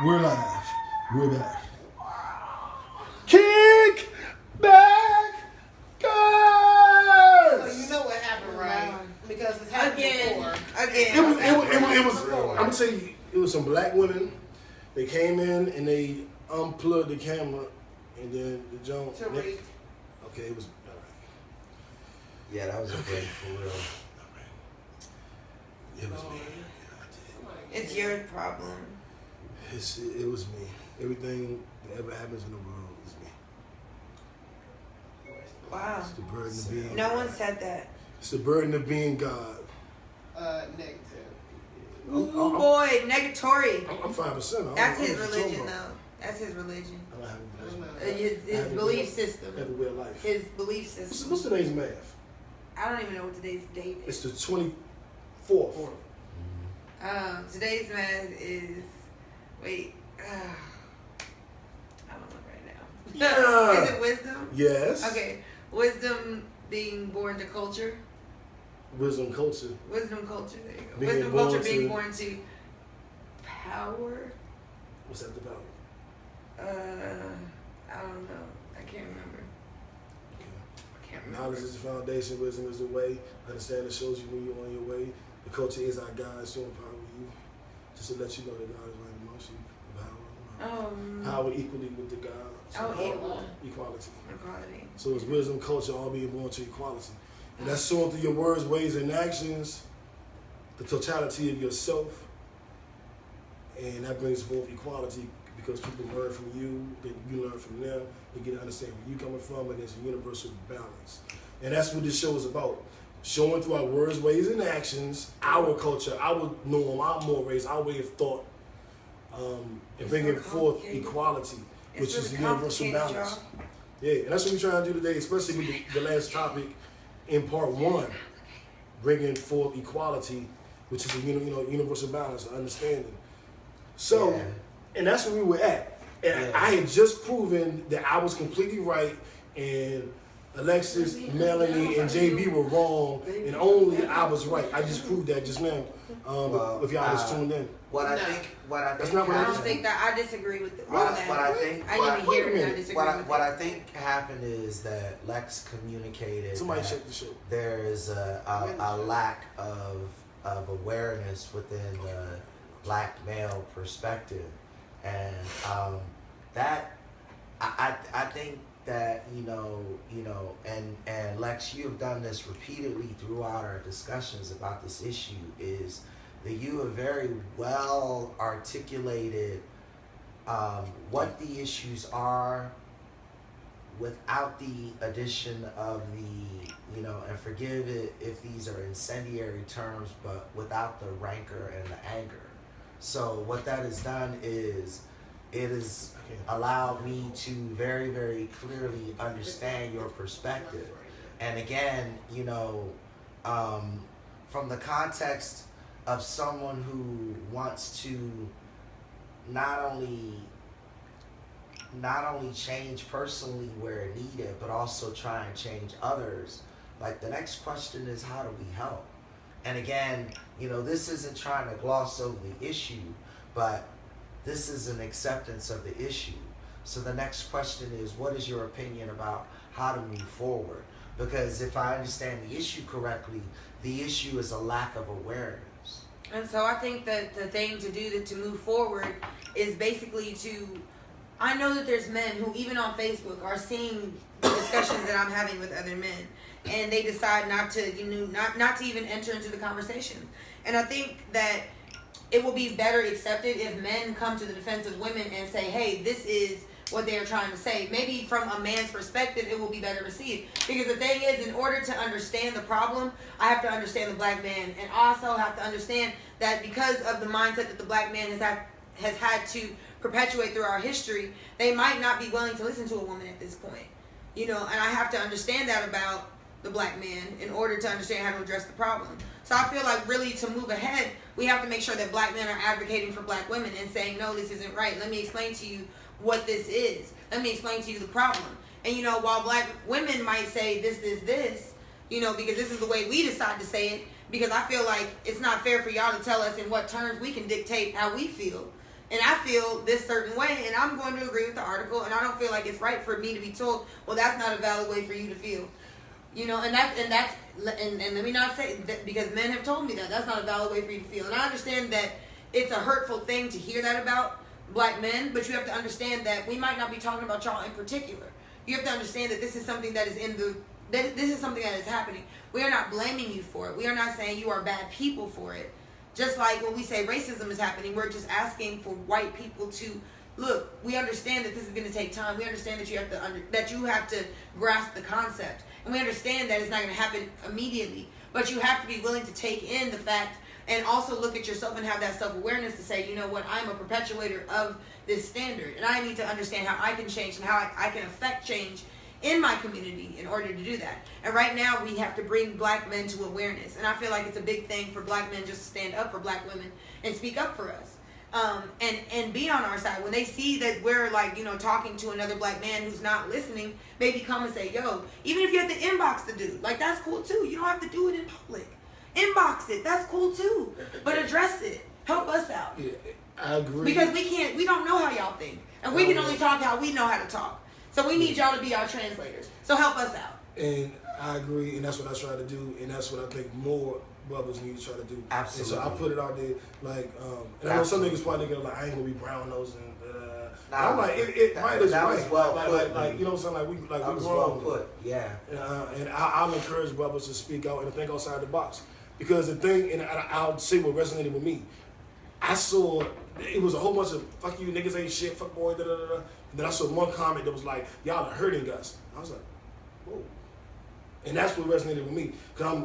We're live. We're back. Kick back, guys. So you know what happened, right? Because it's happened before. It was. I'm gonna tell you, it was some black women. They came in and they unplugged the camera, and then the Jones. Okay, it was all right. Yeah, that was a break for real. It was me. It's your problem. It was me. Everything that ever happens in the world is me. Wow. It's the burden of being. No one said that. It's the burden of being God. Negative. Ooh, boy, negatory. I'm 5%. That's his religion, though. That's his religion. I don't have a religion. His belief system. I have a way of life. His belief system. What's today's math? I don't even know what today's date It's is. the 24th. Today's math is. Wait. I don't know right now. Yeah. Is it wisdom? Yes. Okay. Wisdom being born to culture. Wisdom culture. Wisdom culture. There you go. Being Wisdom born culture being to- born to power. What's that about? I don't know. I can't remember. Okay. I can't remember. Knowledge is the foundation. Wisdom is the way. Understanding shows you when you're on your way. The culture is our guide. So empower you. Just to let you know that God is right amongst you. The power equally with the God. So equality. Equality. So it's wisdom, culture, all being born to equality. And that's shown through your words, ways, and actions, the totality of yourself. And that brings forth equality because people learn from you, then you learn from them, you get to understand where you're coming from, and there's a universal balance. And that's what this show is about. Showing through our words, ways, and actions, our culture, our norm, our mores, our way of thought, and bringing forth equality, which is the universal balance. Yeah, and that's what we're trying to do today, especially with the last topic in part 1, bringing forth equality, which is a universal balance, understanding. So, and that's where we were at. And I had just proven that I was completely right, and Alexis, Melanie, and JB were wrong, and only I was right. I just proved that just now. If y'all just tuned in. What I think That's not what I don't think that. I disagree with all that. I didn't hear it. I disagree with what I think happened is that Lex communicated. Somebody that check the show. There is a lack of awareness within the black male perspective, and that I think that and Lex, you have done this repeatedly throughout our discussions about this issue, is that you have very well articulated what the issues are without the addition of the, and forgive it if these are incendiary terms, but without the rancor and the anger. So what that has done is it has allowed me to very, very clearly understand your perspective. And again, from the context of someone who wants to not only change personally where needed, but also try and change others. Like, the next question is, how do we help? And again, this isn't trying to gloss over the issue, but this is an acceptance of the issue. So the next question is, what is your opinion about how to move forward? Because if I understand the issue correctly, the issue is a lack of awareness. And so I think that the thing to do to move forward is basically I know that there's men who even on Facebook are seeing discussions that I'm having with other men, and they decide not to, not to even enter into the conversation. And I think that it will be better accepted if men come to the defense of women and say, hey, this is what they are trying to say. Maybe from a man's perspective, it will be better received. Because the thing is, in order to understand the problem, I have to understand the black man, and also have to understand that because of the mindset that the black man has had to perpetuate through our history, they might not be willing to listen to a woman at this point. And I have to understand that about the black man in order to understand how to address the problem. So I feel like really to move ahead, we have to make sure that black men are advocating for black women and saying, no, this isn't right. Let me explain to you what this is. Let me explain to you the problem. And while black women might say this, because this is the way we decide to say it, because I feel like it's not fair for y'all to tell us in what terms we can dictate how we feel. and I feel this certain way, and I'm going to agree with the article, and I don't feel like it's right for me to be told, well, that's not a valid way for you to feel. You know, and let me not say that, because men have told me that that's not a valid way for you to feel. And I understand that it's a hurtful thing to hear that about black men, but you have to understand that we might not be talking about y'all in particular. You have to understand that this is something that is this is something that is happening. We are not blaming you for it. We are not saying you are bad people for it. Just like when we say racism is happening, we're just asking for white people to look. We understand that this is going to take time. We understand that you have to grasp the concept, and we understand that it's not going to happen immediately. But you have to be willing to take in the fact, and also look at yourself and have that self-awareness to say, you know what, I'm a perpetuator of this standard, and I need to understand how I can change and how I can affect change in my community in order to do that. And right now we have to bring black men to awareness, and I feel like it's a big thing for black men just to stand up for black women and speak up for us, and be on our side. When they see that we're like, you know, talking to another black man who's not listening, maybe come and say, yo, even if you have to inbox the dude, like, that's cool too. You don't have to do it in public. Inbox it, that's cool too, but address it. Help us out. Yeah, I agree. Because we don't know how y'all think, and we can only talk how we know how to talk. So we need y'all to be our translators. So help us out. And I agree, and that's what I try to do, and that's what I think more brothers need to try to do. Absolutely. And so I put it out there, like, and I know some niggas probably gonna like, I ain't gonna be brown nosing. I'm like, it might as well. Like, you know what I'm saying? Like, we grown. Well put. Yeah. And I'll encourage brothers to speak out and think outside the box, because the thing, and I'll say what resonated with me. I saw it was a whole bunch of fuck you niggas ain't shit, fuck boy, da da da. And then I saw one comment that was like, y'all are hurting us. I was like, whoa. And that's what resonated with me, because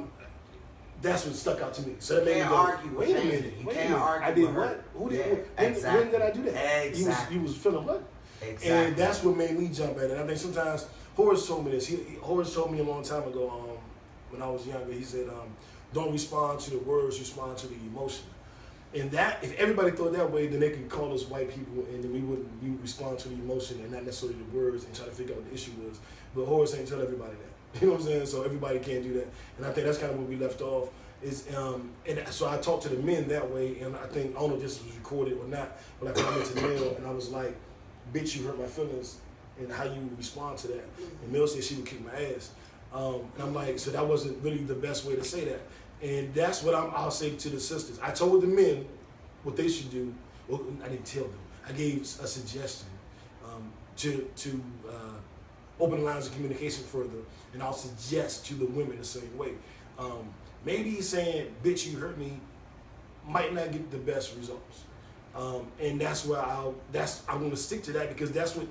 that's what stuck out to me. So that made me go, wait a minute. I did what? Who did? Exactly. When did I do that? Exactly. You was feeling what? Exactly. And that's what made me jump at it. I think sometimes Horace told me this. Horace told me a long time ago, when I was younger. He said, don't respond to the words, respond to the emotion. And that, if everybody thought that way, then they could call us white people, and then we would respond to the emotion and not necessarily the words and try to figure out what the issue was. But Horace ain't tell everybody that. You know what I'm saying? So everybody can't do that. And I think that's kind of where we left off. And so I talked to the men that way, and I think, I don't know if this was recorded or not, but I commented to Mel, and I was like, bitch, you hurt my feelings, and how you respond to that. And Mel said she would kick my ass. And I'm like, so that wasn't really the best way to say that. And that's what I'll say to the sisters. I told the men what they should do. Well, I didn't tell them. I gave a suggestion to open the lines of communication further, and I'll suggest to the women the same way. Maybe saying, bitch, you hurt me, might not get the best results. And that's where I'm going to stick to that, because that's what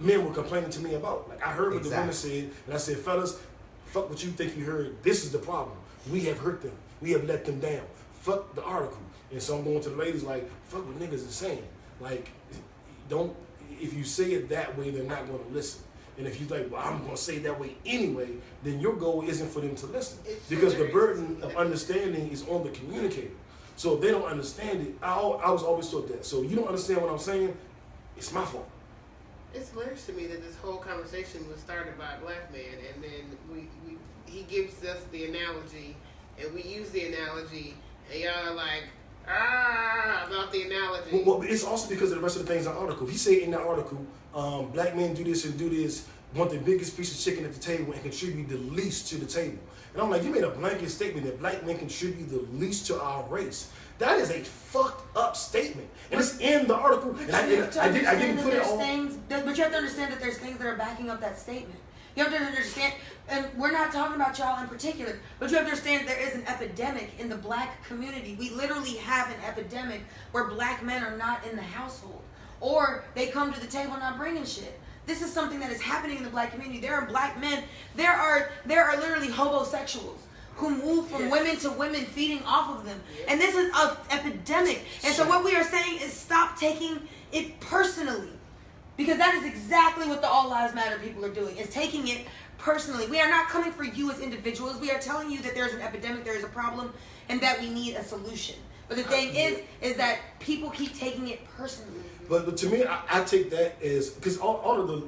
men were complaining to me about. Like, I heard what the women said, and I said, fellas, fuck what you think you heard. This is the problem. We have hurt them. We have let them down. Fuck the article. And so I'm going to the ladies like, fuck what niggas is saying. Like, if you say it that way, they're not going to listen. And if you think, well, I'm going to say it that way anyway, then your goal isn't for them to listen. Because the burden of understanding is on the communicator. So if they don't understand it, I was always taught that. So you don't understand what I'm saying, it's my fault. It's hilarious to me that this whole conversation was started by a black man, and then he gives us the analogy, and we use the analogy, and y'all are like, about the analogy. Well, it's also because of the rest of the things in the article. He said in the article, black men do this and do this, want the biggest piece of chicken at the table and contribute the least to the table. And I'm like, you made a blanket statement that black men contribute the least to our race. That is a fucked up statement. And it's in the article. And I didn't put it on. But you have to understand that there's things that are backing up that statement. You have to understand, and we're not talking about y'all in particular, but you have to understand there is an epidemic in the black community. We literally have an epidemic where black men are not in the household, or they come to the table not bringing shit. This is something that is happening in the black community. There are black men. There are literally homosexuals who move from women to women, feeding off of them. And this is an epidemic. And so what we are saying is stop taking it personally. Because that is exactly what the All Lives Matter people are doing, is taking it personally. We are not coming for you as individuals. We are telling you that there's an epidemic, there is a problem, and that we need a solution. But the thing is that people keep taking it personally. But to me, I take that as, because all of the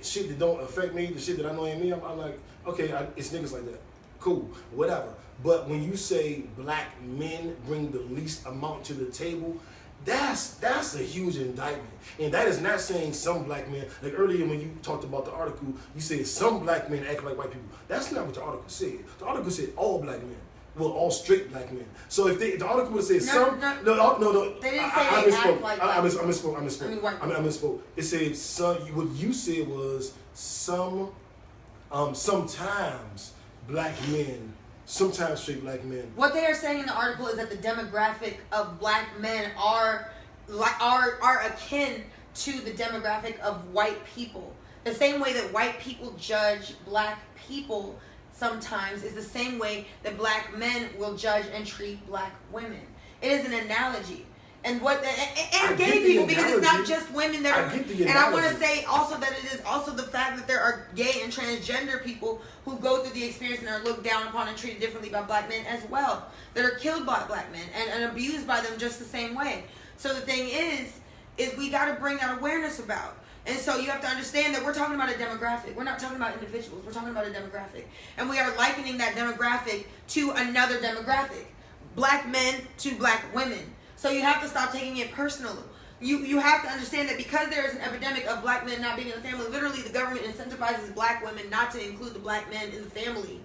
shit that don't affect me, the shit that I know ain't me, I'm like, okay, it's niggas like that. Cool, whatever. But when you say black men bring the least amount to the table, That's a huge indictment. And that is not saying some black men, like earlier when you talked about the article, you said some black men act like white people. That's not what the article said. The article said all black men. Well, all straight black men. So if the article would have said No. They didn't say I they misspoke. act like I misspoke. I mean, white I misspoke. It said some. What you said was sometimes black men, sometimes straight black men. What they are saying in the article is that the demographic of black men are akin to the demographic of white people. The same way that white people judge black people sometimes is the same way that black men will judge and treat black women. It is an analogy. And gay people, because it's not just women that are. And I want to say also that it is also the fact that there are gay and transgender people who go through the experience and are looked down upon and treated differently by black men as well, that are killed by black men and abused by them just the same way. So the thing is we got to bring that awareness about. And so you have to understand that we're talking about a demographic. We're not talking about individuals. We're talking about a demographic. And we are likening that demographic to another demographic. Black men to black women. So you have to stop taking it personal. You have to understand that because there is an epidemic of black men not being in the family, literally the government incentivizes black women not to include the black men in the family.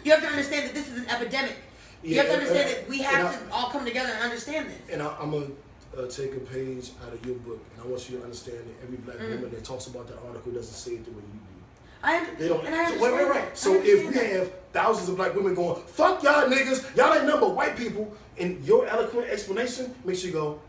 You have to understand that this is an epidemic. You have to understand that we have to all come together and understand this. And I'm going to take a page out of your book, and I want you to understand that every black woman that talks about the article doesn't say it the way you do. They don't. Right. So if we have thousands of black women going, fuck y'all niggas, y'all ain't nothing but white people, and your eloquent explanation makes you go,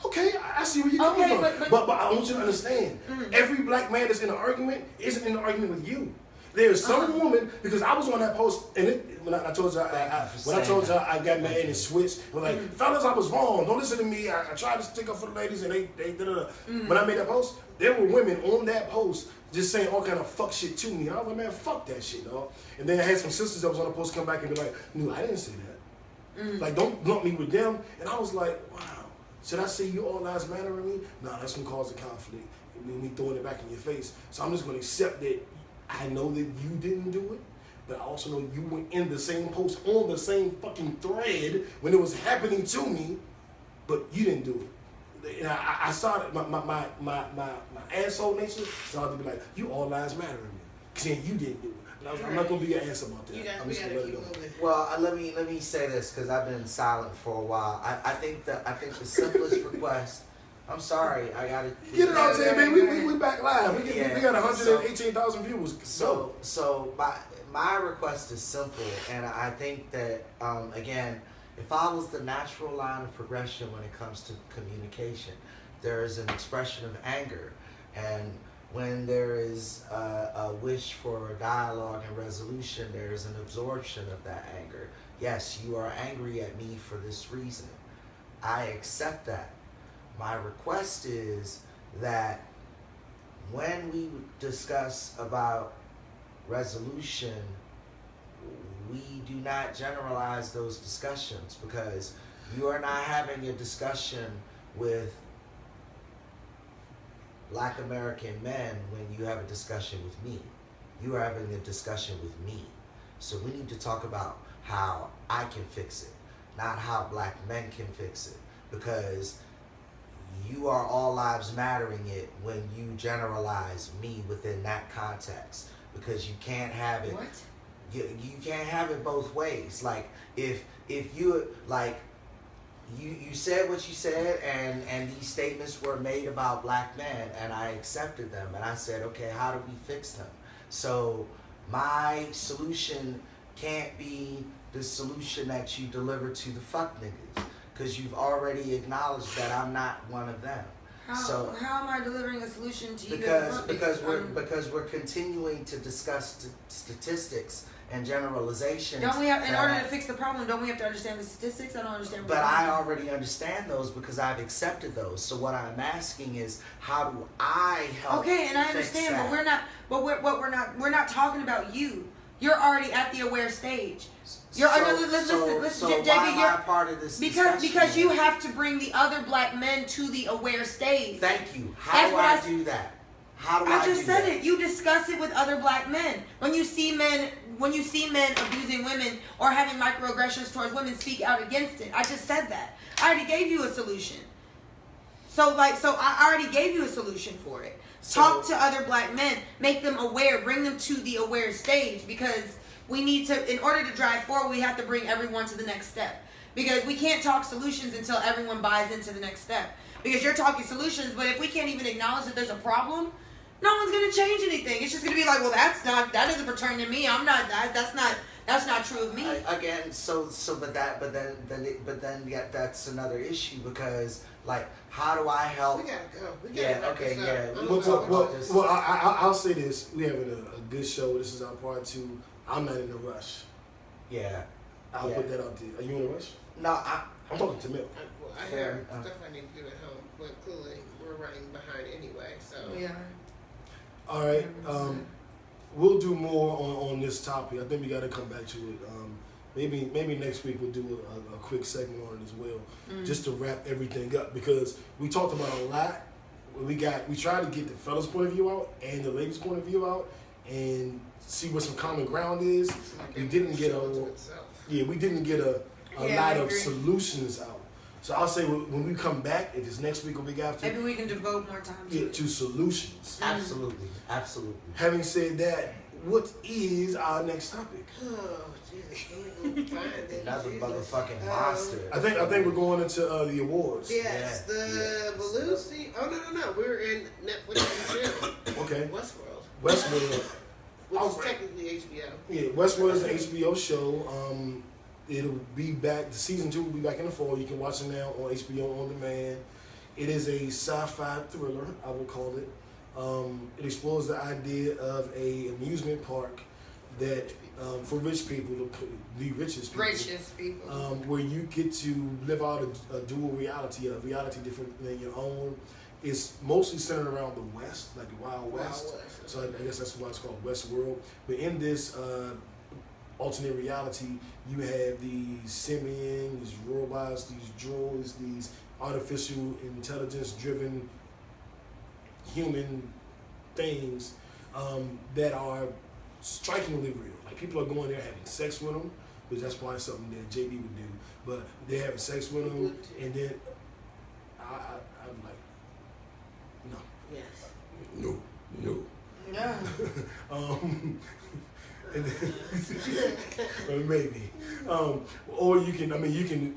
okay, I see where you're coming from. But I want you to understand, every black man that's in an argument isn't in an argument with you. There's some woman, because I was on that post, and when I told you I got mad and switched, I was like, fellas, I was wrong. Don't listen to me. I tried to stick up for the ladies, and they When I made that post, there were women on that post just saying all kind of fuck shit to me. And I was like, man, fuck that shit, dog. And then I had some sisters that was on the post come back and be like, no, I didn't say that. Like, don't lump me with them. And I was like, wow, should I say you all lives matter to me? Nah, that's gonna cause a conflict. Me throwing it back in your face. So I'm just gonna accept that I know that you didn't do it, but I also know you were in the same post on the same fucking thread when it was happening to me, but you didn't do it. And I started, my asshole nature started to be like, you all lives matter to me, saying you didn't do it. But I'm not gonna be an ass about that. I'm just gonna let it go. Well, let me say this, because I've been silent for a while. I think the simplest request. I'm sorry, I gotta get it out there, man. We back live. We got 118,000 viewers. So my request is simple, and I think that again, it follows the natural line of progression when it comes to communication. There is an expression of anger, and when there is a wish for dialogue and resolution, there is an absorption of that anger. Yes, you are angry at me for this reason. I accept that. My request is that when we discuss about resolution, we do not generalize those discussions, because you are not having a discussion with Black American men when you have a discussion with me. You are having a discussion with me. So we need to talk about how I can fix it, not how black men can fix it, because you are all lives mattering it when you generalize me within that context, because you can't have it. What? You can't have it both ways. Like if you like you said what you said, and these statements were made about black men, and I accepted them, and I said, okay, how do we fix them? So my solution can't be the solution that you deliver to the fuck niggas, because you've already acknowledged that I'm not one of them. How am I delivering a solution to you? Because we're continuing to discuss statistics and generalizations. Don't we have, in order to fix the problem, don't we have to understand the statistics? I don't understand. But I already understand those because I've accepted those. So what I'm asking is, how do I help? Okay, and I understand, but we're not. But we're not talking about you. You're already at the aware stage. Listen, JB, why am I part of this because you have to bring the other black men to the aware stage. Thank you. How do I do that? How do I do that? I just said it. You discuss it with other black men. When you see men abusing women or having microaggressions towards women, speak out against it. I just said that. I already gave you a solution. So I already gave you a solution for it. Talk to other black men, make them aware, bring them to the aware stage, because we need to, in order to drive forward, we have to bring everyone to the next step. Because we can't talk solutions until everyone buys into the next step. Because you're talking solutions, but if we can't even acknowledge that there's a problem, no one's gonna change anything. It's just gonna be like, well, that doesn't pertain to me. I'm not that's not true of me. Again, but then yet that's another issue, because like, how do I help? We gotta go. Okay, yeah. Well, I'll say this: we having a good show. This is our part 2. I'm not in a rush. Yeah. I'll put that out there. Are you in a rush? No, I'm talking to Milk. I have stuff I need to do at home, but clearly we're running behind anyway. So Yeah. All right. We'll do more on this topic. I think we got to come back to it. Maybe next week we'll do a quick segment on it as well, just to wrap everything up, because we talked about a lot. We tried to get the fellas' point of view out and the ladies' point of view out, and see what some common ground is. We didn't get a lot of solutions out. So I'll say when we come back, if it's next week or week after, maybe we can devote more time to solutions. absolutely. Having said that, what is our next topic? Oh, Jesus. Let me go find it. Another Jesus. motherfucking monster. I think we're going into the awards. Yes, the Belushi. Oh, no. We're in Netflix and chill. Okay. Westworld, which is technically HBO. Yeah, Westworld is an HBO show. It'll be back. The season 2 will be back in the fall. You can watch it now on HBO on demand. It is a sci-fi thriller, I would call it. It explores the idea of a amusement park that for rich people, the richest people, where you get to live out a dual reality, a reality different than your own. It's mostly centered around the West, like the Wild West. So I guess that's why it's called Westworld. But in this alternate reality, you have these simians, these robots, these droids, these artificial intelligence-driven human things that are strikingly real. Like, people are going there having sex with them, which that's probably something that JB would do. But they're having sex with them, and then I'm like, no. Yes. No. Yeah. And then, maybe. Or you can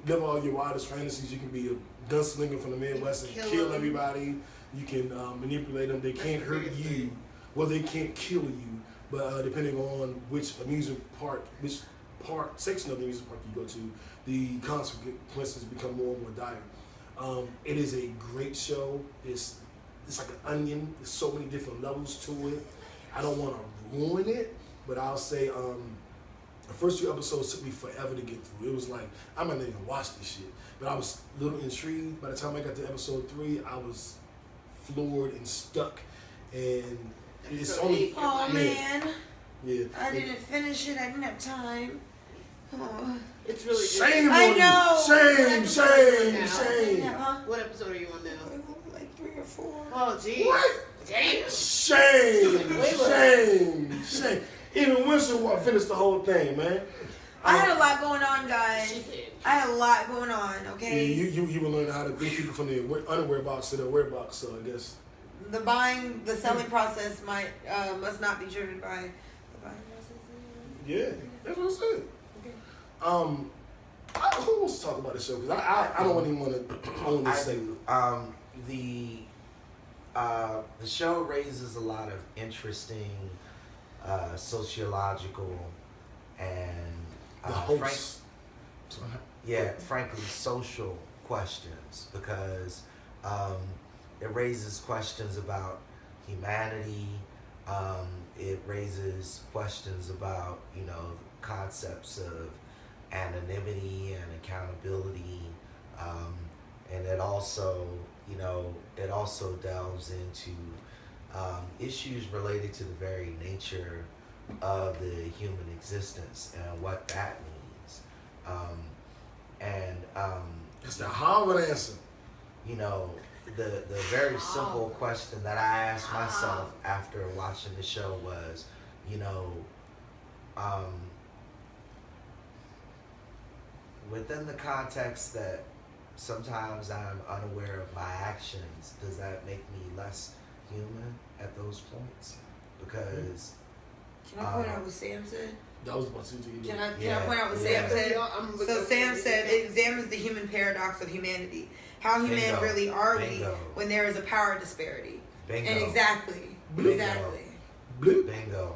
live all your wildest fantasies. You can be a gunslinger from the Midwest and kill everybody. You can manipulate them. They can't hurt you. Well, they can't kill you. But depending on which amusement park, section of the amusement park you go to, the consequences become more and more dire. It is a great show. It's like an onion. There's so many different levels to it. I don't want to ruin it, but I'll say the first 2 episodes took me forever to get through. It was like, I might not even watch this shit. But I was a little intrigued. By the time I got to episode 3, I was floored and stuck. And it's only... Oh, man. Yeah. I didn't finish it. I didn't have time. Oh. It's really good. Shame I on know. you. Shame. Huh? What episode are you on now? Like 3 or 4. Oh, geez. What? Damn. Shame. Even Winston finished the whole thing, man. I had a lot going on, guys. I had a lot going on, okay? Yeah, you were learning how to bring people from the underwear box to the wear box, so I guess. The selling process must not be driven by the buying process. Yeah, that's what I said. Okay. Who wants to talk about the show? Because I don't even want to own this segment. The show raises a lot of interesting sociological and The host. frankly social questions, because it raises questions about humanity. It raises questions about, concepts of anonymity and accountability, and it also delves into issues related to the very nature of the human existence and what that means. It's the Harvard answer. The very simple question that I asked myself after watching the show was, within the context that sometimes I'm unaware of my actions. Does that make me less human at those points? Because Can I point out what Sam said? That was about to do. Can I point out what Sam said? So Sam said it examines the human paradox of humanity. How human Bingo. really are Bingo. we when there is a power disparity? Bingo. And exactly. Bingo.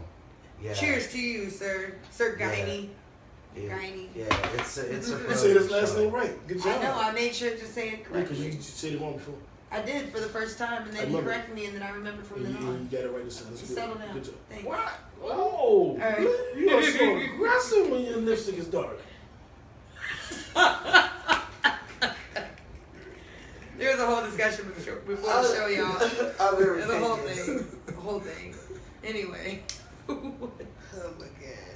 Yeah. Cheers to you, sir. Sir Guiney. Yeah. Guiney. Yeah, it's a You said his last name right. Good job. I know, I made sure to say it Because correctly. you said it wrong before. I did for the first time, and I then he remember. corrected me, and then I remembered from And then you on. got it right this time. That's Just good. settle down. Good job. Thanks. What? Oh, right. you are so aggressive when your lipstick is dark. There's a whole discussion before the show, y'all. There's a whole thing. A whole thing. Anyway. Oh my god.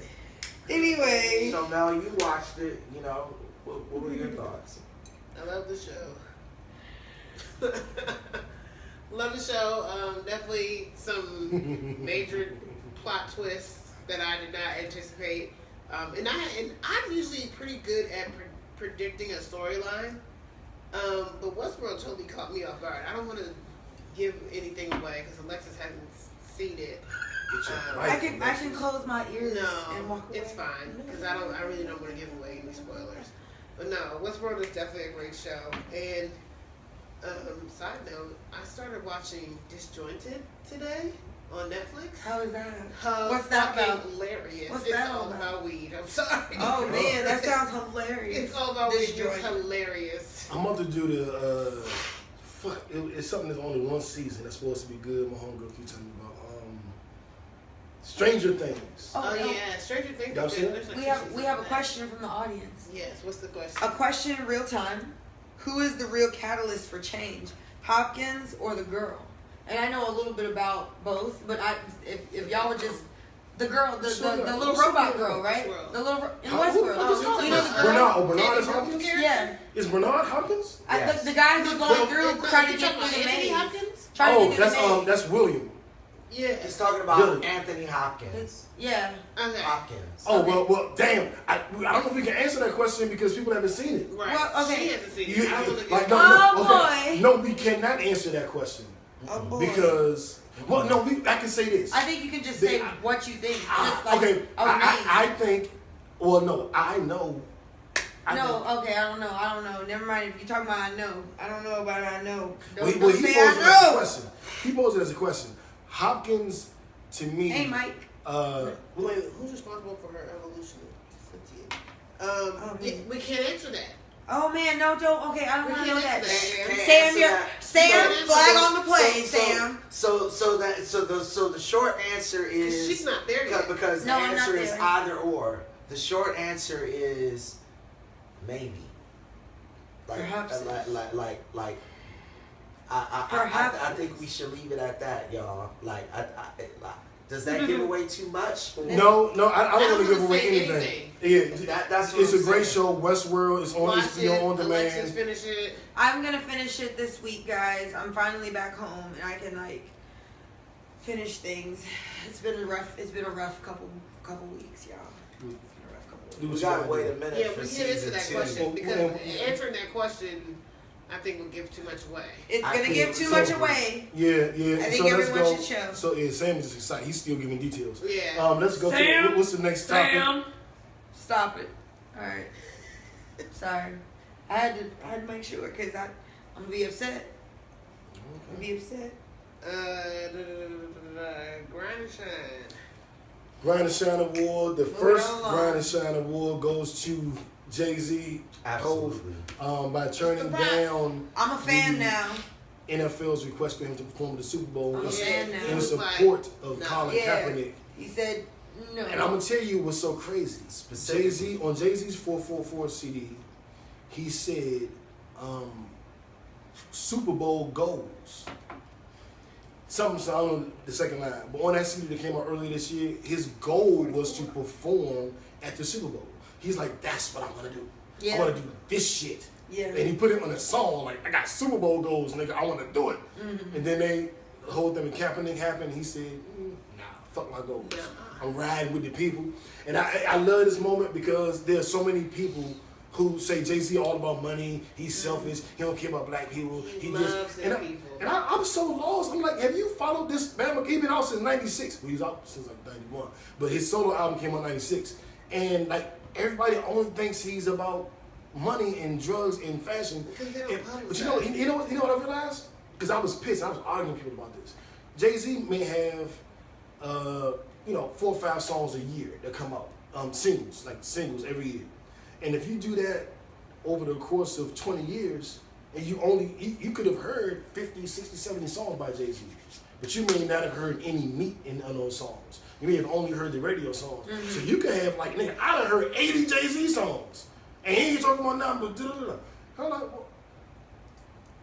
Anyway. So Mel, you watched it. You know, what were your thoughts? I love the show. Love the show. Definitely some major plot twists that I did not anticipate. And I'm usually pretty good at predicting a storyline. But Westworld totally caught me off guard. I don't want to give anything away because Alexis hasn't seen it. I can close my ears and walk away. It's fine because I really don't want to give away any spoilers. But no, Westworld is definitely a great show. And side note, I started watching Disjointed today on Netflix. How is that? What's that about? Hilarious. What's it's that all about weed. I'm sorry. Oh man, that sounds hilarious. It's all about weed. It's Disjointed. hilarious. I'm about to do the it's something that's only one season. That's supposed to be good. My homegirl keeps telling me about Stranger Things. Oh yeah, Stranger Things. Y'all seen it? There's like We two have seasons a of that. question from the audience. Yes. What's the question? A question in real time. Who is the real catalyst for change? Hopkins or the girl? And I know a little bit about both, but if y'all would just the girl, the little robot girl, right? Westworld. The little in Who the Westworld. fuck is You know the Hopkins? girl? Bernard is Hopkins? Yeah. Is Bernard Hopkins? Yes. The guy who's going through trying to You get talking through the about Anthony maze. Hopkins? Trying to get through the maze. That's William. Yeah. He's talking about Billy. Anthony Hopkins. Yeah. Okay. Hopkins. Oh well, damn. I don't know if we can answer that question because people haven't seen it. Right. Well, okay. She hasn't seen it. You, I wanna get like it. no, Oh, okay. No, we cannot answer that question Oh boy. because I can say this. I think you can just say what you think. Just like Okay, I I think. Well, no, I know. okay, I don't know. Never mind. If you're talking about I know. I don't know about I know. Don't He posed say it as a I know. question. He posed it as a question. Hopkins, to me. Hey, Mike. Wait, who's responsible for her evolution to sentient? We can't answer that. Oh man, no, don't. Okay, I don't We want to know can't that. answer that. Can't Sam, answer Sam, that. flag on the play, Sam. So the short answer is She's not there yet. because No, the I'm not answer is there. either or. The short answer is maybe. Perhaps. I think we should leave it at that, y'all. Does that give away too much? No, I don't I want to don't give away say anything. anything. Yeah, That's what it's I'm a great saying. show. Westworld is on Watch HBO on Alexis, demand. finish it. I'm gonna finish it this week, guys. I'm finally back home and I can finish things. It's been a rough couple weeks, y'all. It's been a rough couple weeks. Do what We you gotta gotta wait do. a minute Yeah, for we get into season that 2. question because Well, answering that question, I think, will give too much away. It's I gonna think give it's too much so- away. Yeah. I think so let's everyone go. should show. So yeah, Sam is just excited. He's still giving details. Yeah. Let's go Sam? to what's the next topic? Stop it. All right. Sorry. I had to make sure because I'm gonna be upset. I'm gonna be upset. Grind and shine. Grind and Shine Award. The Moving first along. Grind and Shine Award goes to Jay-Z. Absolutely. By turning Mr. Pop. down I'm a fan the now. NFL's request for him to perform at the Super Bowl I'm a fan now. He in was support of no. Colin Yeah. Kaepernick. He said no. And I'm gonna tell you what's so crazy. Specifically. Jay-Z on Jay-Z's 444 CD, he said, Super Bowl goals. Something, so I don't know the second line, but on that CD that came out earlier this year, his goal was to perform at the Super Bowl. He's like, that's what I'm gonna do. Yeah. I wanna do this shit. Yeah. And he put it on a song, like, I got Super Bowl goals, nigga, I wanna do it. Mm-hmm. And then the whole thing with Kaepernick happened, he said, nah, fuck my goals. Nah. I'm riding with the people. And I love this moment because there's so many people who say Jay-Z all about money, he's selfish, he don't care about black people. He loves them people. And I'm so lost. I'm like, have you followed this man? He's been out since '96. Well, he was out since like '91, but his solo album came out '96, and like everybody only thinks he's about money and drugs and fashion. But you know what I realized? Because I was pissed. I was arguing with people about this. Jay-Z may have 4 or 5 songs a year that come out, singles every year. And if you do that over the course of 20 years, and you could have heard 50, 60, 70 songs by Jay-Z, but you may not have heard any meat in those songs. You may have only heard the radio songs. Mm-hmm. So you could have like, nigga, I done heard 80 Jay-Z songs, and he ain't talking about nothing but da-da-da-da. I'm like, well,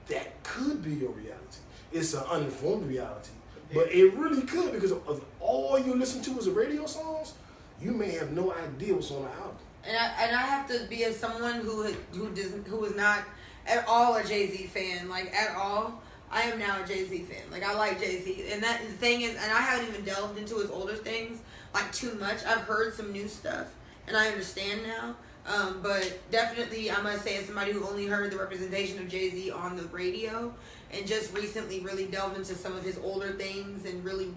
that could be your reality. It's an uninformed reality. But it really could, because of all you listen to is the radio songs, you may have no idea what's on the album. And I have to be as someone who is not at all a Jay-Z fan, like at all. I am now a Jay-Z fan. Like I like Jay-Z, and the thing is, and I haven't even delved into his older things like too much. I've heard some new stuff, and I understand now. But definitely, I must say, as somebody who only heard the representation of Jay-Z on the radio, and just recently really delved into some of his older things and really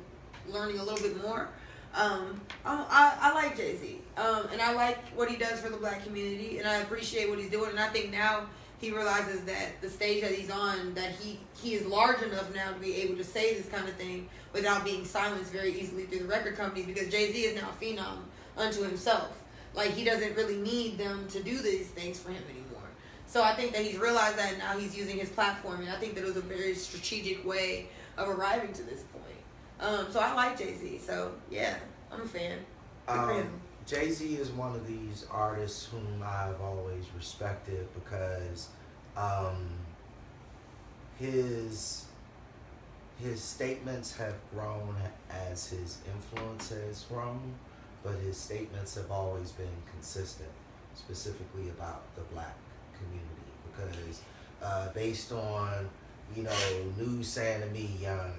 learning a little bit more. I like Jay-Z, and I like what he does for the black community, and I appreciate what he's doing. And I think now he realizes that the stage that he's on, that he is large enough now to be able to say this kind of thing without being silenced very easily through the record companies, because Jay-Z is now a phenom unto himself. Like, he doesn't really need them to do these things for him anymore. So I think that he's realized that, and now he's using his platform, and I think that it was a very strategic way of arriving to this point. So I like Jay-Z. So yeah, I'm a fan. Good for him. Jay-Z is one of these artists whom I've always respected because his statements have grown as his influence has grown, but his statements have always been consistent, specifically about the black community. Because based on news saying to me, young,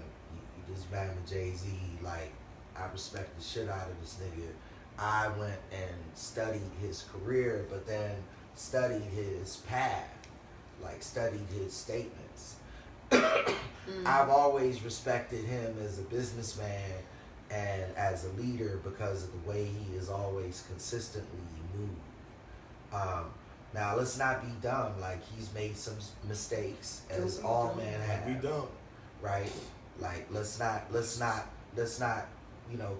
this man with Jay-Z, like, I respect the shit out of this nigga. I went and studied his career, but then studied his path, like studied his statements. I've always respected him as a businessman and as a leader because of the way he has always consistently moved. Now let's not be dumb. Like, he's made some mistakes, as all men have. Be dumb, right? Like, let's not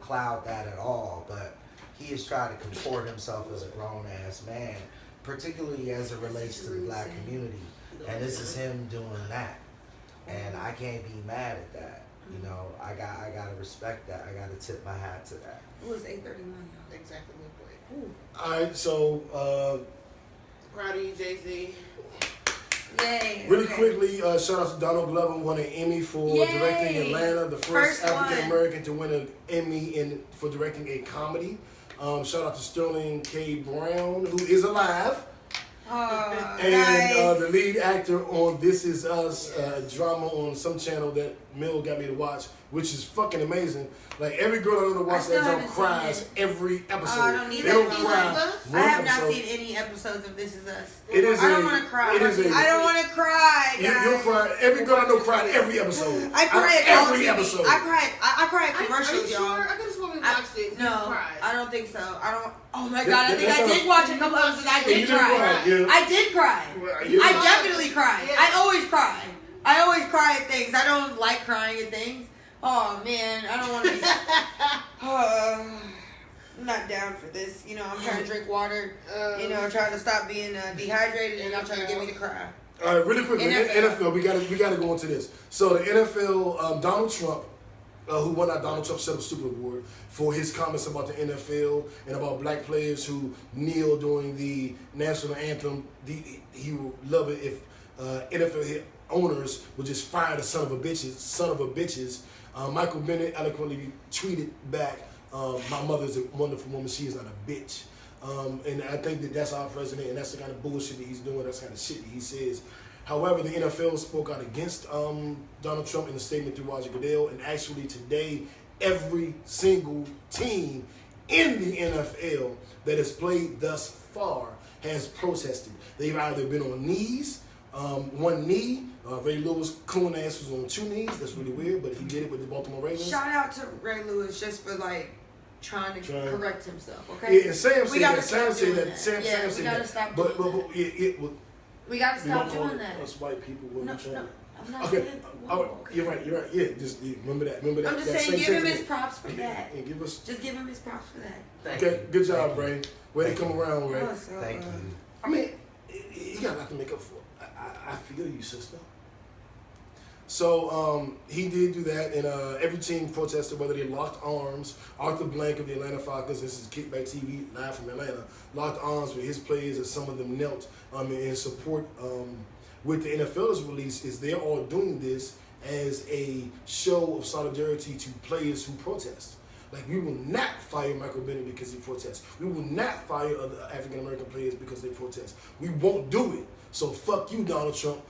cloud that at all. But he has tried to comport himself as a grown ass man, particularly as it relates to the black community. And this is him doing that, and I can't be mad at that. I gotta respect that. I gotta tip my hat to that. It was 8:31, y'all. Exactly my point. All right, so Proud of you, Jay-Z. Yay. Really quickly, shout out to Donald Glover, who won an Emmy for directing Atlanta, the first African American to win an Emmy for directing a comedy. Shout out to Sterling K. Brown, who is alive. And nice. The lead actor on This Is Us, drama on some channel that Mill got me to watch, which is fucking amazing. Like, every girl I know to watch that jump cries every episode. I don't need they don't cry. I have not seen any episodes of This Is Us. It is I don't want to cry. I don't want to cry, guys. You'll cry. Every girl I know cried every episode. I cry at every episode. I cry at commercials, y'all. Sure? I could have sworn we watched it. No, I don't think so. I don't. Oh my god! I think I did watch a couple episodes. I did cry. Yeah. I did cry. I definitely cried. Yeah. I always cry. I always cry at things. I don't like crying at things. Oh man, I don't want to be. I'm not down for this. I'm trying to drink water. Trying to stop being dehydrated, and y'all trying to get me to cry. All right, really quickly, NFL. We gotta go into this. So the NFL, Donald Trump, who won our Donald Trump Shut Up Stupid Award for his comments about the NFL and about black players who kneel during the national anthem. He would love it if NFL owners would just fire the son of a bitches. Michael Bennett eloquently tweeted back, my mother's a wonderful woman, she is not a bitch. And I think that's our president, and that's the kind of bullshit that he's doing, that's the kind of shit that he says. However, the NFL spoke out against Donald Trump in a statement through Roger Goodell, and actually today, every single team in the NFL that has played thus far has protested. They've either been on knees, one knee. Ray Lewis, coon ass was on 2 knees. That's really weird, but he did it with the Baltimore Ravens. Shout out to Ray Lewis just for like trying to correct himself. Okay. Yeah, and Sam said that. Sam said that. that. Sam we said gotta that. stop But doing we gotta stop doing that. Us white people. No, I'm not Okay. saying. Okay. You're right. Yeah. Just remember that. Remember that. I'm just that saying, same give him sentiment. his props for that. And give us. Just give him his props for that. Thank Okay. you. Good job, Thank you. Ray. Way to come around, Ray. Oh, so, Thank you. I mean, he got a lot to make up for. I feel you, sister. So he did do that, and every team protested, whether they locked arms. Arthur Blank of the Atlanta Falcons, this is KickbackTV live from Atlanta, locked arms with his players, as some of them knelt in support. With the NFL's release, is they're all doing this as a show of solidarity to players who protest. Like, we will not fire Michael Bennett because he protests. We will not fire other African American players because they protest. We won't do it. So fuck you, Donald Trump.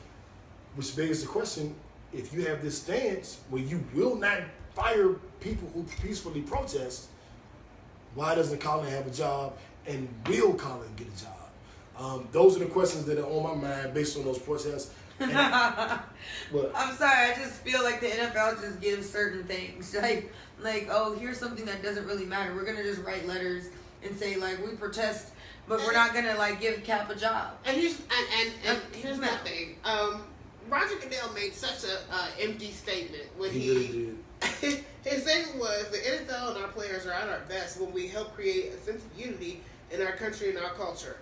Which begs the question, if you have this stance where you will not fire people who peacefully protest, why doesn't Colin have a job, and will Colin get a job? Those are the questions that are on my mind based on those protests. And, but, I'm sorry, I just feel like the NFL just gives certain things. Like, oh, here's something that doesn't really matter. We're gonna just write letters and say, like, we protest, but we're not gonna, like, give Cap a job. And here's my thing. Roger Goodell made such a empty statement when he really did. His statement was, the NFL and our players are at our best when we help create a sense of unity in our country and our culture.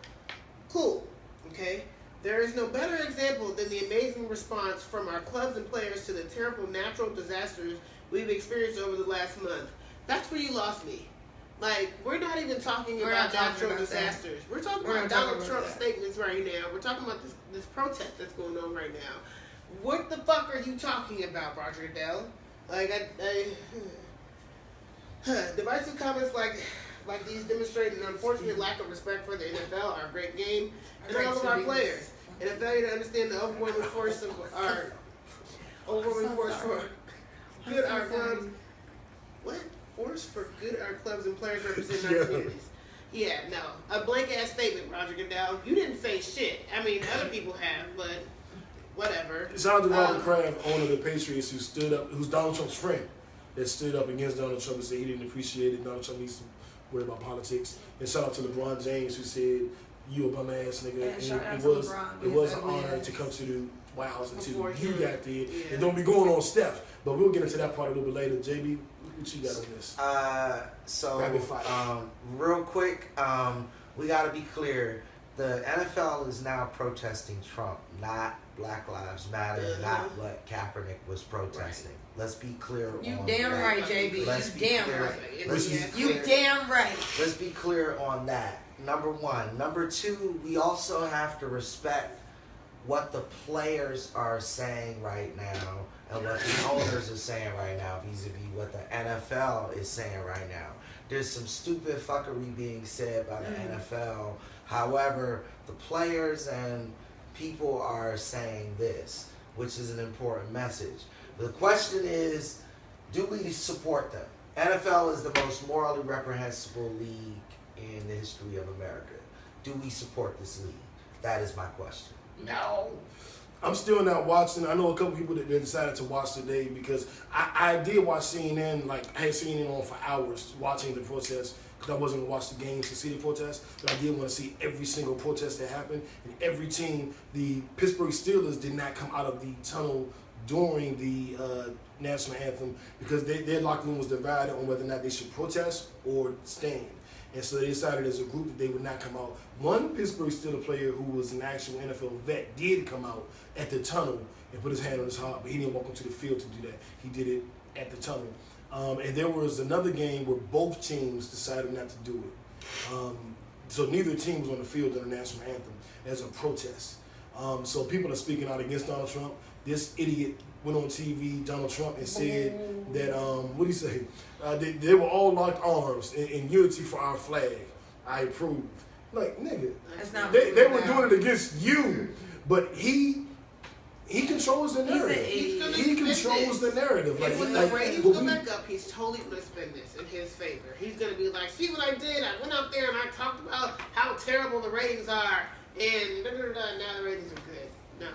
Cool. Okay? There is no better example than the amazing response from our clubs and players to the terrible natural disasters we've experienced over the last month. That's where you lost me. Like, we're not even talking about natural disasters. We're talking about Donald Trump's statements right now. We're talking about this protest that's going on right now. What the fuck are you talking about, Roger Goodell? Like, divisive comments like these demonstrate an unfortunate lack of respect for the NFL, our great game, and all of our players, and a failure to understand the overwhelming force for good our clubs. What? Force for good our clubs and players represent our communities. Yeah, no. A blank ass statement, Roger Goodell. You didn't say shit. I mean, other people have, but whatever. Shout out to Robert Kraft, owner of the Patriots, who stood up, who's Donald Trump's friend, that stood up against Donald Trump and said he didn't appreciate it. Donald Trump needs to worry about politics. And shout out to LeBron James, who said, "You a bum ass nigga." And it was an honor to come to the White House until you got there. Yeah. And don't be going on Steph. But we'll get into that part a little bit later. JB, what you got on this? Real quick, we got to be clear. The NFL is now protesting Trump, not Black Lives Matter, not what Kaepernick was protesting. Right. Let's be clear. You damn right, JB. Let's be damn clear. right. You damn right. Let's be clear on that. Number one. Number two, we also have to respect what the players are saying right now and what the owners are saying right now vis-a-vis what the NFL is saying right now. There's some stupid fuckery being said by the NFL. However, the players and people are saying this, which is an important message. The question is, do we support them? NFL is the most morally reprehensible league in the history of America. Do we support this league? That is my question. No. I'm still not watching. I know a couple people that decided to watch today because I did watch CNN. Like, I had CNN on for hours watching the protest because I wasn't going to watch the games to see the protest. But I did want to see every single protest that happened. And every team, the Pittsburgh Steelers did not come out of the tunnel during the national anthem because their locker room was divided on whether or not they should protest or stand. And so they decided as a group that they would not come out. One Pittsburgh Steelers player who was an actual NFL vet did come out at the tunnel and put his hand on his heart, but he didn't walk onto the field to do that. He did it at the tunnel. And there was another game where both teams decided not to do it. So neither team was on the field in the national anthem as a protest. So people are speaking out against Donald Trump. This idiot went on TV, Donald Trump, and said that, what did he say? They were all locked arms in unity for our flag. I approve. Like, nigga, That's not they were doing it against you. But he he controls the narrative. He controls the narrative. And when the like, ratings go back up, he's totally going to spend this in his favor. He's going to be like, see what I did? I went out there and I talked about how terrible the ratings are, and now the ratings are good. No.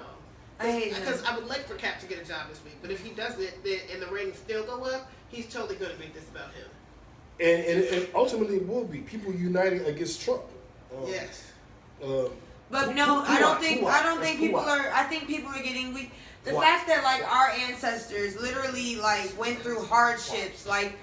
Because I would like for Cap to get a job this week, but if he doesn't, and the ratings still go up, he's totally going to make this about him. And ultimately it will be people uniting against Trump. Yes. But no, I don't think people are. I think people are getting weak. The fact that like our ancestors literally like went through hardships, like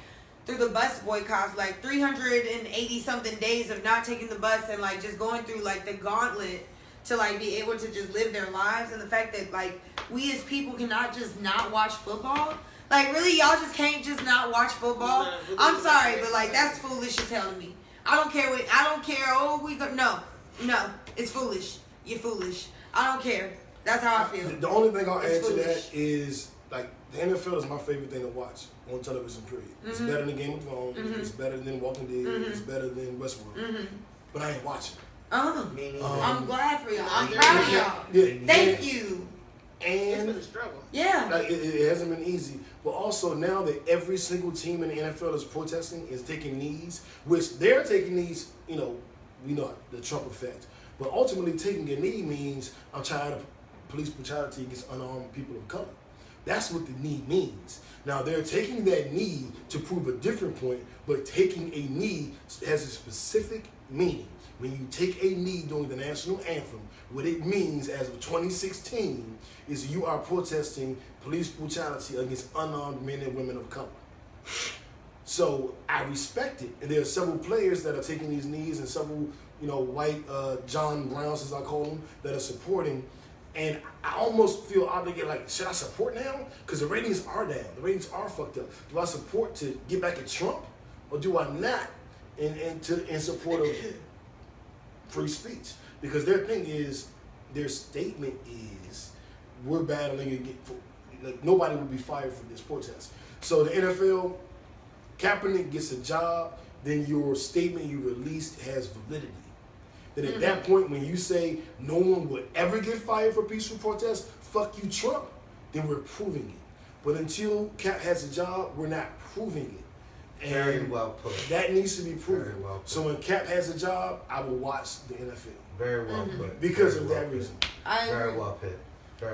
through the bus boycotts, like 380 something days of not taking the bus and like just going through like the gauntlet to like be able to just live their lives, and the fact that like we as people cannot just not watch football. Like really, y'all just can't just not watch football. No, I'm sorry, but like that's foolish as hell to me. I don't care what. I don't care. Oh, we go. No, it's foolish. You're foolish. I don't care. That's how I feel. The only thing I'll add to that is like the NFL is my favorite thing to watch on television. Period. It's better than Game of Thrones. It's better than Walking Dead. It's better than Westworld. But I ain't watching. I'm glad for y'all. I'm proud of y'all. Yeah, Thank you. And it's been a struggle. Yeah. Like it hasn't been easy. But also now that every single team in the NFL is protesting, is taking knees, which they're taking knees, we know the Trump effect. But ultimately taking a knee means I'm tired of police brutality against unarmed people of color. That's what the knee means. Now they're taking that knee to prove a different point, but taking a knee has a specific meaning. When you take a knee during the national anthem, what it means as of 2016 is you are protesting police brutality against unarmed men and women of color. So I respect it. And there are several players that are taking these knees and several, white John Browns, as I call them, that are supporting. And I almost feel obligated, like, should I support now? Because the ratings are down. The ratings are fucked up. Do I support to get back at Trump? Or do I not in support of free speech? Because their thing is, their statement is, we're battling against, like, nobody will be fired for this protest. So the NFL, Kaepernick gets a job, then your statement you released has validity. Then at that point, when you say no one would ever get fired for peaceful protest, fuck you, Trump, then we're proving it. But until Cap has a job, we're not proving it. And very well put. That needs to be proven. Very well put. So when Cap has a job, I will watch the NFL. Very well put. Because of that reason. Very well put.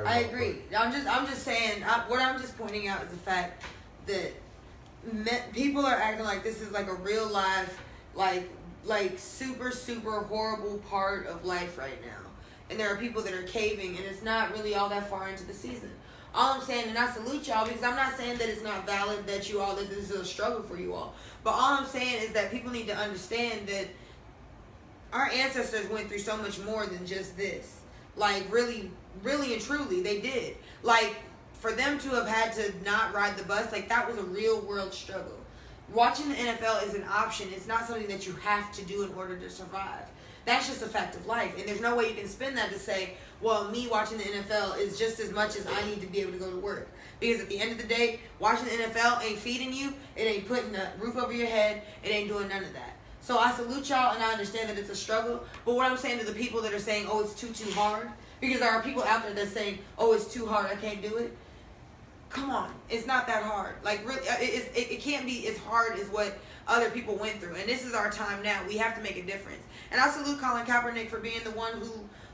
I agree. I'm just saying. What I'm just pointing out is the fact that people are acting like this is like a real life, like super horrible part of life right now, and there are people that are caving, and it's not really all that far into the season. All I'm saying, and I salute y'all, because I'm not saying that it's not valid that you all, that this is a struggle for you all, but all I'm saying is that people need to understand that our ancestors went through so much more than just this. Like really and truly, they did. Like for them to have had to not ride the bus, like that was a real world struggle. Watching the NFL is an option. It's not something that you have to do in order to survive. That's just a fact of life. And there's no way you can spin that to say, well, me watching the NFL is just as much as I need to be able to go to work. Because at the end of the day, watching the NFL ain't feeding you. It ain't putting a roof over your head. It ain't doing none of that. So I salute y'all, and I understand that it's a struggle. But what I'm saying to the people that are saying, oh, it's too hard, because there are people out there that saying, oh, it's too hard, I can't do it. Come on, it's not that hard. Like really, it can't be as hard as what other people went through. And this is our time now. We have to make a difference. And I salute Colin Kaepernick for being the one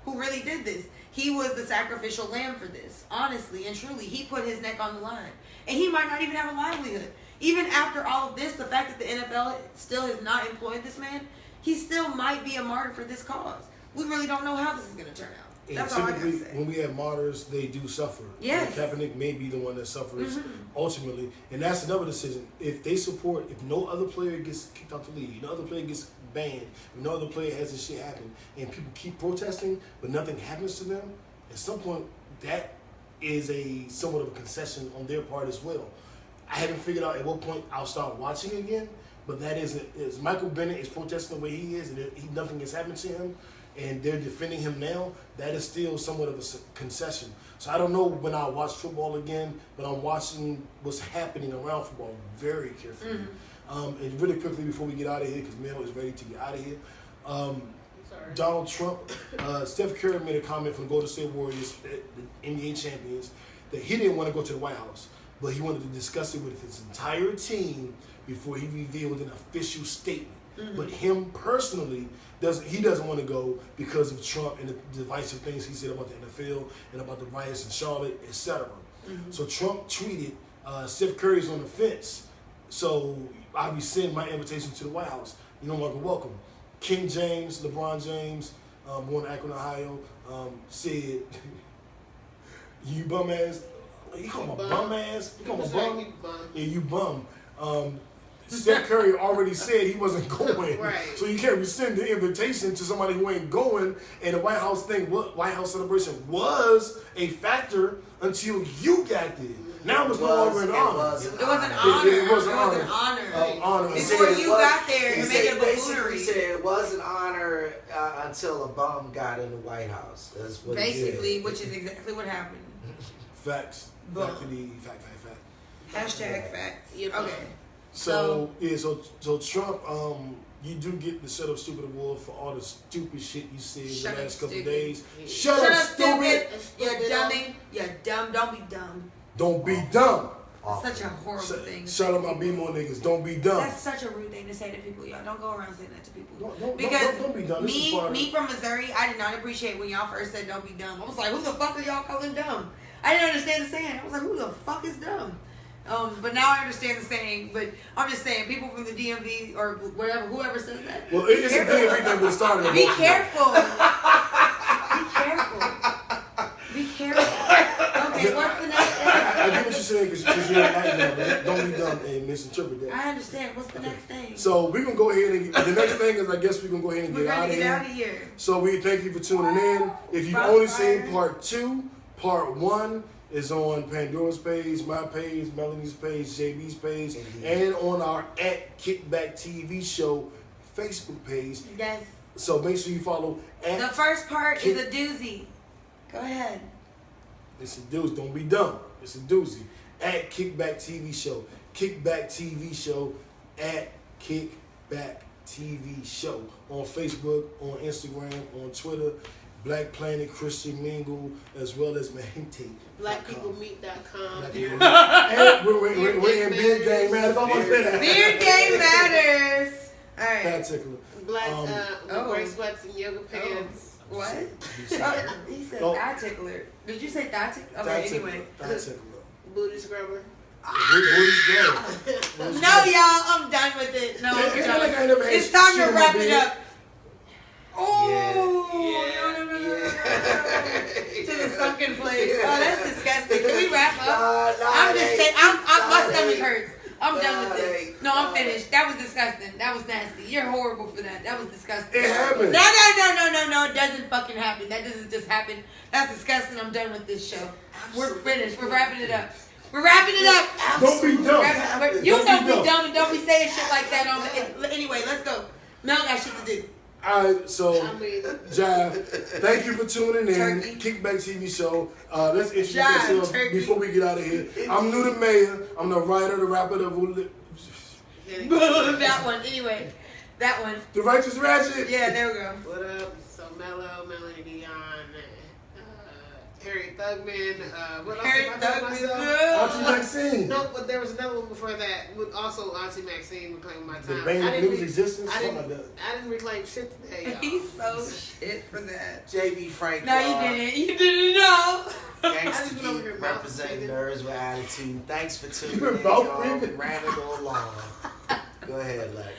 who really did this. He was the sacrificial lamb for this. Honestly and truly, he put his neck on the line. And he might not even have a livelihood. Even after all of this, the fact that the NFL still has not employed this man, he still might be a martyr for this cause. We really don't know how this is going to turn out. That's all I gotta say. When we have martyrs, they do suffer. Yes. Kaepernick may be the one that suffers ultimately. And that's another decision. If they support, if no other player gets kicked out the league, no other player gets banned, if no other player has this shit happen, and people keep protesting, but nothing happens to them, at some point, that is somewhat of a concession on their part as well. I haven't figured out at what point I'll start watching again, but that is Michael Bennett is protesting the way he is, and nothing has happened to him, and they're defending him now. That is still somewhat of a concession. So I don't know when I'll watch football again, but I'm watching what's happening around football very carefully. And really quickly before we get out of here, because Mel is ready to get out of here. I'm sorry. Donald Trump, Steph Curry made a comment from Golden State Warriors, the NBA champions, that he didn't want to go to the White House, but he wanted to discuss it with his entire team before he revealed an official statement. But him personally doesn't want to go because of Trump and the divisive things he said about the NFL and about the riots in Charlotte, etc. So Trump tweeted, Steph Curry's on the fence, so I rescind my invitation to the White House. You're no longer welcome. King James, LeBron James, born in Akron, Ohio, said, you bum ass. You call him a bum ass? You call him a bum? Yeah, you bum. Steph Curry already said he wasn't going, so you can't rescind the invitation to somebody who ain't going. And the White House White House celebration was a factor until you got there. Now it's no longer an honor. It was an honor. It was an honor. Before you got there, you made it a buffoonery. He said it was an honor until a bum got in the White House. That's what basically, which is exactly what happened. Facts. Fact. Hashtag facts. Yep. Okay. So Trump, you do get the Shut Up Stupid Award for all the stupid shit you said the last couple of days. Shut up, stupid! You're dummy. You're dumb. Don't be dumb. Don't be dumb. Such a horrible thing. Shut up, my B-more niggas. Don't be dumb. That's such a rude thing to say to people, y'all. Don't go around saying that to people. Don't be dumb. Me from Missouri, I did not appreciate when y'all first said don't be dumb. I was like, who the fuck are y'all calling dumb? I didn't understand the saying. I was like, who the fuck is dumb? But now I understand the saying. But I'm just saying, people from the DMV or whatever, whoever says that. Well, it's a DMV thing that started. Be careful. Be careful. Okay, what's the next thing? I get what you're saying because you're a night now, but don't be dumb and misinterpret that. I understand. What's the next thing? So we're going to go ahead and the next thing is I guess we're going to go ahead and get out of here. So we thank you for tuning in. If you've only seen part 2, part 1 is on Pandora's page, my page, Melanie's page, JB's page, and on our @KickbackTV show Facebook page. Yes. So make sure you follow The first part is a doozy. Go ahead. It's a doozy. Don't be dumb. It's a doozy. @KickbackTV show. KickbackTV show @KickbackTV show. On Facebook, on Instagram, on Twitter. Black Planet Christian Mingle, as well as Mahente. BlackPeopleMeet.com. And we're in Beard Game Matters. Beard Game Matters. All right. Bad tickler. Black gray sweats and yoga pants. What? He said thigh tickler. Did you say thigh tickler? Okay, anyway. Thigh tickler. Booty scrubber. Booty's good. No, y'all, I'm done with it. No, it's time to wrap it up. Oh, no. To the sunken place. Oh, that's disgusting. Can we wrap up? My stomach hurts. I'm done with this. No, I'm finished. That was disgusting. That was nasty. You're horrible for that. That was disgusting. It happened. No. It doesn't fucking happen. That doesn't just happen. That's disgusting. I'm done with this show. We're finished. We're wrapping it up. We're wrapping it up. Don't be dumb. You don't be dumb and don't be saying shit like that. Anyway, let's go. Mel got shit to do. Alright, so Jive, thank you for tuning in. Kickback TV show. Let's introduce ourselves before we get out of here. I'm New the Mayor. I'm the writer, the rapper, that one. Anyway, that one. The Righteous Ratchet. Yeah, there we go. What up? So Mello, Melanie Dion, Harry Thugman. What else? Harry Thugman. Auntie Maxine. No, but there was another one before that with also Auntie Maxine reclaiming my time. The Bane of News Existence. I didn't reclaim shit today, y'all. He's so shit for that. JB Frank. No, you didn't. You didn't know. Thanks to be representing Nerds with Attitude. Thanks for tuning in, y'all. Ran it all along. Go ahead, Lex.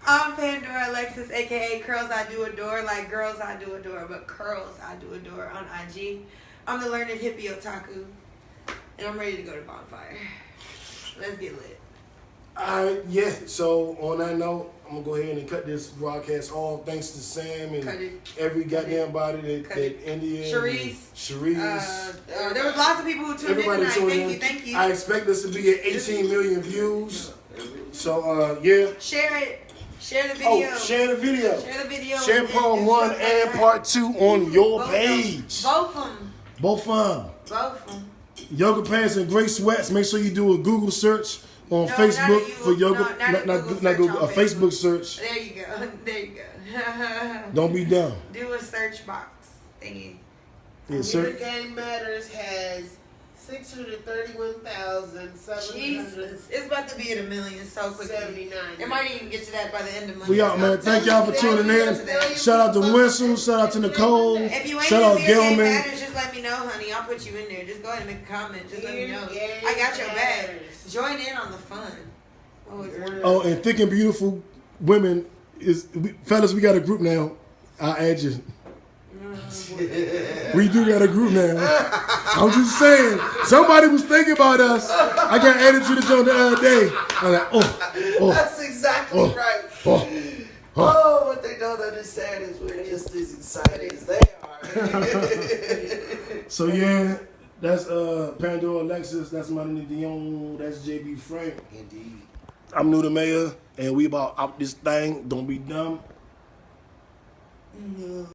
I'm Pandora Alexis, aka Curls I Do Adore, like girls I do adore, but curls I do adore on IG. I'm the learned hippie otaku, and I'm ready to go to Bonfire. Let's get lit. Alright, yeah. So on that note, I'm gonna go ahead and cut this broadcast off. Thanks to Sam and every goddamn body that India, Sharice. There was lots of people who tuned in tonight. Thank you. I expect this to be at 18 million views. So yeah. Share it. Share the video. Oh, share the video. Share the video. Share part 1 and part 2 on your page. Both of them. Both of them. Yoga pants and gray sweats. Make sure you do a Google search on Facebook for yoga. Not Google. A Facebook search. There you go. Don't be dumb. Do a search box thingy. Yeah, Computer Game Matters has 631,779. Jesus, it's about to be at 1 million so quickly. It might even get to that by the end of Monday. We out, man. Thank y'all for tuning in. Shout out to Winslow. Shout out to Nicole. If you ain't Shout in out Beer Game Gelman. Matters, just let me know, honey. I'll put you in there. Just go ahead and make a comment. Just let me know. I got your back. Join in on the fun. Oh, it's wonderful. Oh, and Thick and Beautiful Women fellas, we got a group now. I'll add you. We do got a group now. I'm just saying, somebody was thinking about us. I got added to the joint the other day. I'm like, That's exactly right. What they don't understand is we're just as excited as they are. So yeah, that's Pandora Alexis. That's Melanie Dion. That's JB Frank. Indeed. I'm New the Mayor, and we about out this thing. Don't be dumb.